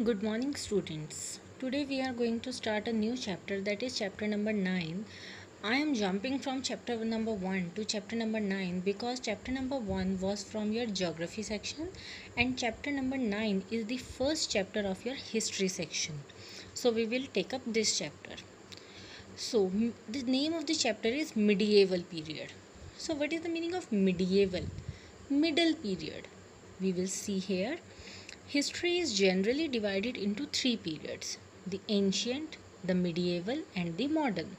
Good morning, students. Today we are going to start a new chapter, that is chapter number 9. I am jumping from chapter number 1 to chapter number 9 because chapter number 1 was from your geography section and chapter number 9 is the first chapter of your history section. So we will take up this chapter. The name of the chapter is medieval period. So what is the meaning of medieval? Middle period. We will see here. History is generally divided into three periods: the ancient, the medieval, and the modern.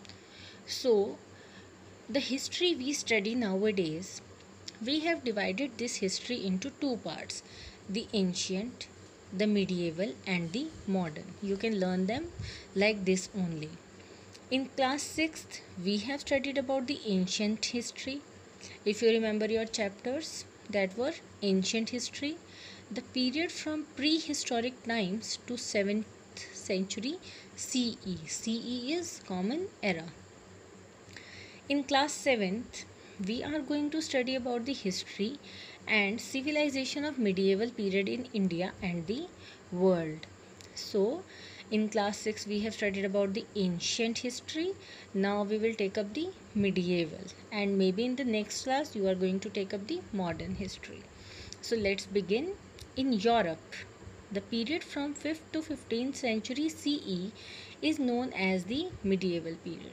So, the history we study nowadays, we have divided this history into two parts: the ancient, the medieval, and the modern. You can learn them like this only. In class 6th, we have studied about the ancient history. If you remember your chapters that were ancient history, the period from prehistoric times to 7th century CE. CE is Common Era. In class 7th, we are going to study about the history and civilization of medieval period in India and the world. So, in class 6 we have studied about the ancient history. Now we will take up the medieval, and maybe in the next class you are going to take up the modern history. So let's begin. In Europe, the period from 5th to 15th century CE is known as the medieval period.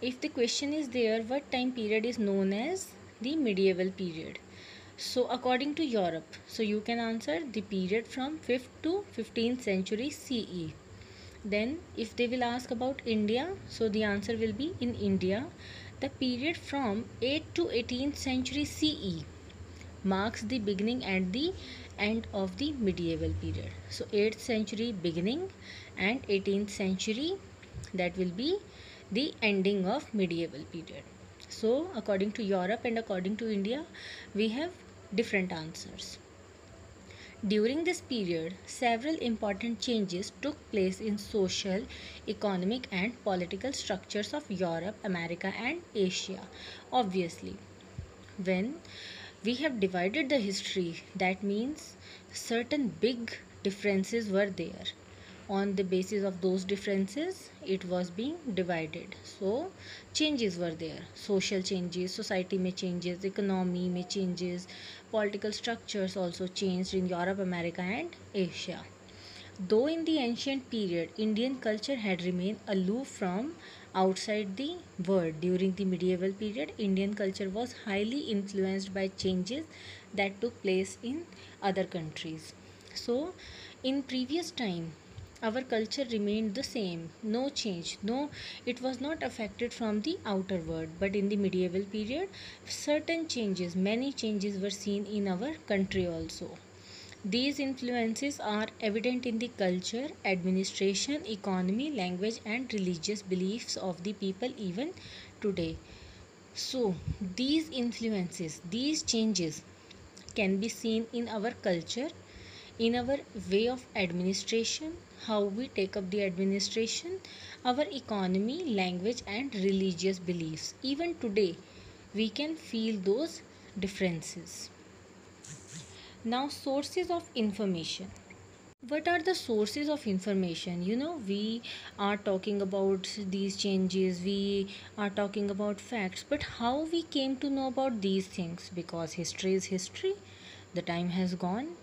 If the question is there, what time period is known as the medieval period? So according to Europe, so you can answer the period from 5th to 15th century CE. Then if they will ask about India, so the answer will be in India, the period from 8th to 18th century CE marks the beginning and the end of the medieval period. So 8th century beginning and 18th century, that will be the ending of medieval period. So according to Europe and according to India, we have different answers. During this period, several important changes took place in social, economic, and political structures of Europe, America, and Asia. Obviously, when we have divided the history, that means certain big differences were there. On the basis of those differences, it was being divided. So changes were there: social changes, society may changes, economy may changes, political structures also changed in Europe, America, and Asia. Though in the ancient period Indian culture had remained aloof from outside the world, during the medieval period Indian culture was highly influenced by changes that took place in other countries. So in previous time our culture remained the same, no change, no, it was not affected from the outer world. But in the medieval period, certain changes, many changes were seen in our country also. These influences are evident in the culture, administration, economy, language, and religious beliefs of the people even today. So, these influences, these changes can be seen in our culture, in our way of administration, how we take up the administration, our economy, language, and religious beliefs. Even today, we can feel those differences. Now, sources of information. What are the sources of information? We are talking about these changes, we are talking about facts, but how we came to know about these things? Because history is history, the time has gone.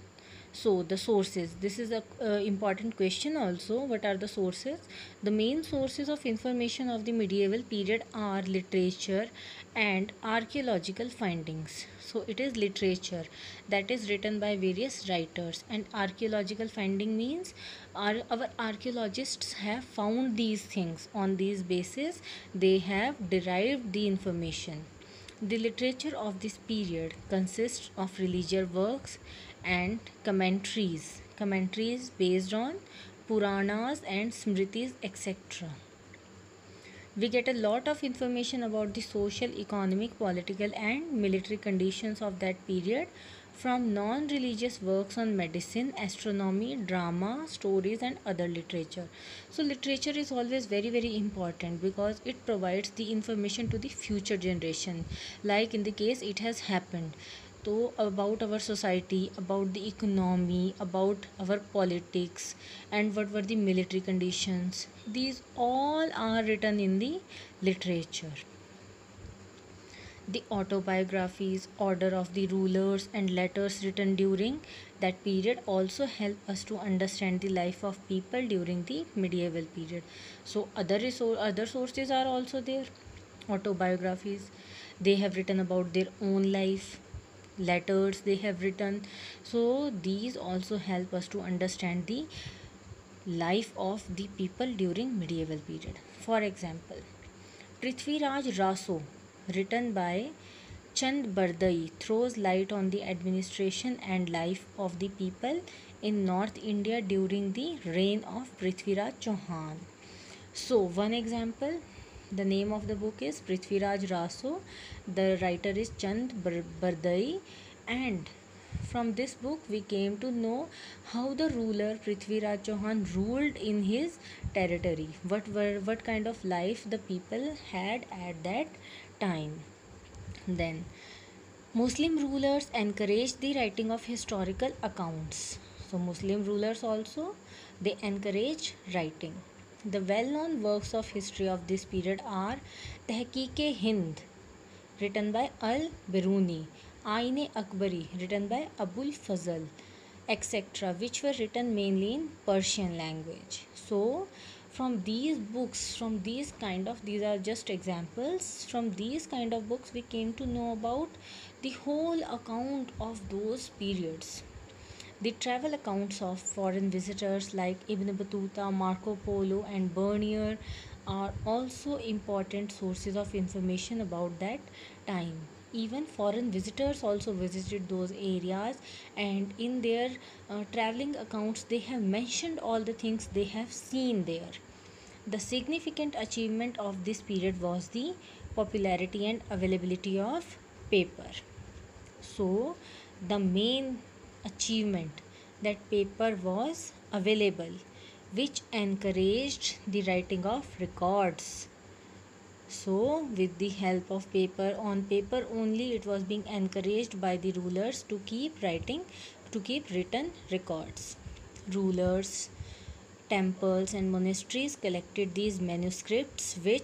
So the sources, this is a important question also. What are the sources? The main sources of information of the medieval period are literature and archaeological findings. So it is literature that is written by various writers, and archaeological finding means our archaeologists have found these things. On these basis they have derived the information. The literature of this period consists of religious works and commentaries based on Puranas and Smritis, etc. We get a lot of information about the social, economic, political, and military conditions of that period from non religious works on medicine, astronomy, drama, stories, and other literature. So, literature is always very, very important because it provides the information to the future generation. Like in the case, it has happened. So about our society, about the economy, about our politics, and what were the military conditions. These all are written in the literature. The autobiographies, order of the rulers, and letters written during that period also help us to understand the life of people during the medieval period. So other sources are also there. Autobiographies, they have written about their own life. Letters they have written. So these also help us to understand the life of the people during medieval period. For example, Prithviraj Raso, written by Chand Bardai, throws light on the administration and life of the people in North India during the reign of Prithviraj Chauhan. So, one example, the name of the book is Prithviraj Raso, the writer is Chand Bardai, and from this book we came to know how the ruler Prithviraj Chauhan ruled in his territory, what kind of life the people had at that time. Then Muslim rulers encouraged the writing of historical accounts. So Muslim rulers also they encouraged writing. The well-known works of history of this period are Tehkeek-e-Hind, written by Al-Biruni, Ain-e-Akbari, written by Abul Fazl, etc., which were written mainly in Persian language. So from these books, from these are just examples, from these kind of books we came to know about the whole account of those periods. The travel accounts of foreign visitors like Ibn Battuta, Marco Polo, and Bernier are also important sources of information about that time. Even foreign visitors also visited those areas, and in their traveling accounts, they have mentioned all the things they have seen there. The significant achievement of this period was the popularity and availability of paper. So, the main achievement that paper was available, which encouraged the writing of records. So, with the help of paper, on paper only, it was being encouraged by the rulers to keep writing, to keep written records. Rulers, temples, and monasteries collected these manuscripts, which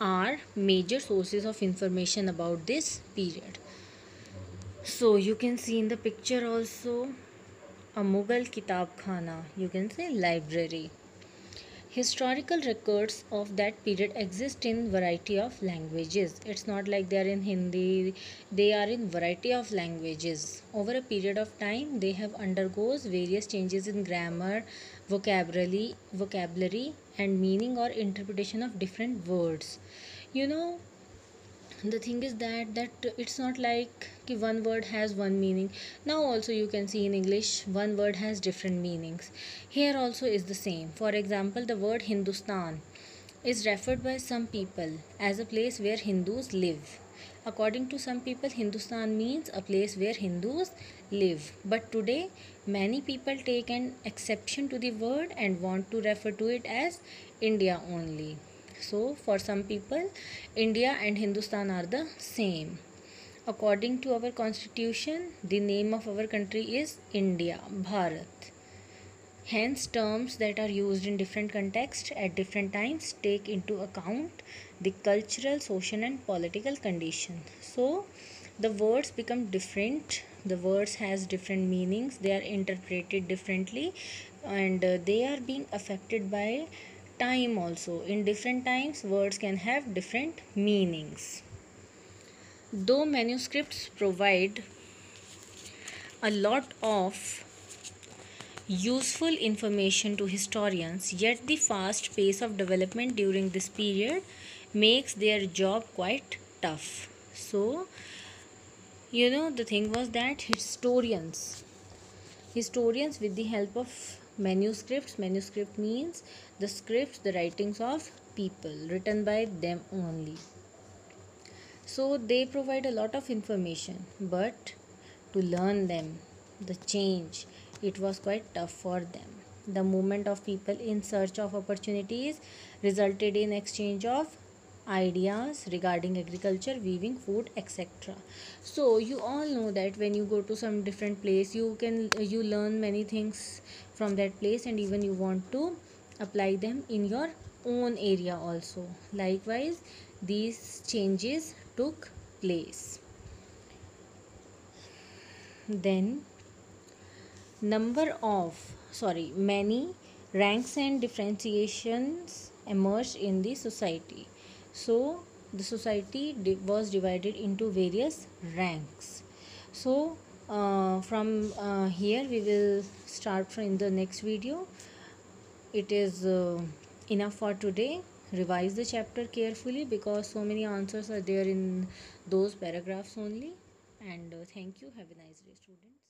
are major sources of information about this period. So you can see in the picture also a Mughal Kitab Khana, you can say library. Historical records of that period exist in variety of languages. It's not like they are in Hindi, they are in variety of languages. Over a period of time, they have undergoes various changes in grammar, vocabulary and meaning or interpretation of different words. You know, the thing is that it's not like कि one word has one meaning. Now also you can see in English one word has different meanings. Here also is the same. For example, the word Hindustan is referred by some people as a place where Hindus live. According to some people, Hindustan means a place where Hindus live. But today, many people take an exception to the word and want to refer to it as India only. So, for some people, India and Hindustan are the same. According to our constitution, the name of our country is India, Bharat. Hence, terms that are used in different contexts at different times take into account the cultural, social, and political condition. So, the words become different. The words has different meanings. They are interpreted differently, and they are being affected by time also. In different times, words can have different meanings. Though manuscripts provide a lot of useful information to historians, yet the fast pace of development during this period makes their job quite tough. So, the thing was that historians with the help of manuscript means the scripts, the writings of people written by them only. So they provide a lot of information, but to learn them, the change, it was quite tough for them. The movement of people in search of opportunities resulted in exchange of ideas regarding agriculture, weaving, food, etc. So you all know that when you go to some different place, you learn many things from that place, and even you want to apply them in your own area also. Likewise, these changes took place. Then many ranks and differentiations emerged in the society. So the society was divided into various ranks. So from here we will start from the next video. It is enough for today. Revise the chapter carefully because so many answers are there in those paragraphs only. And thank you. Have a nice day, students.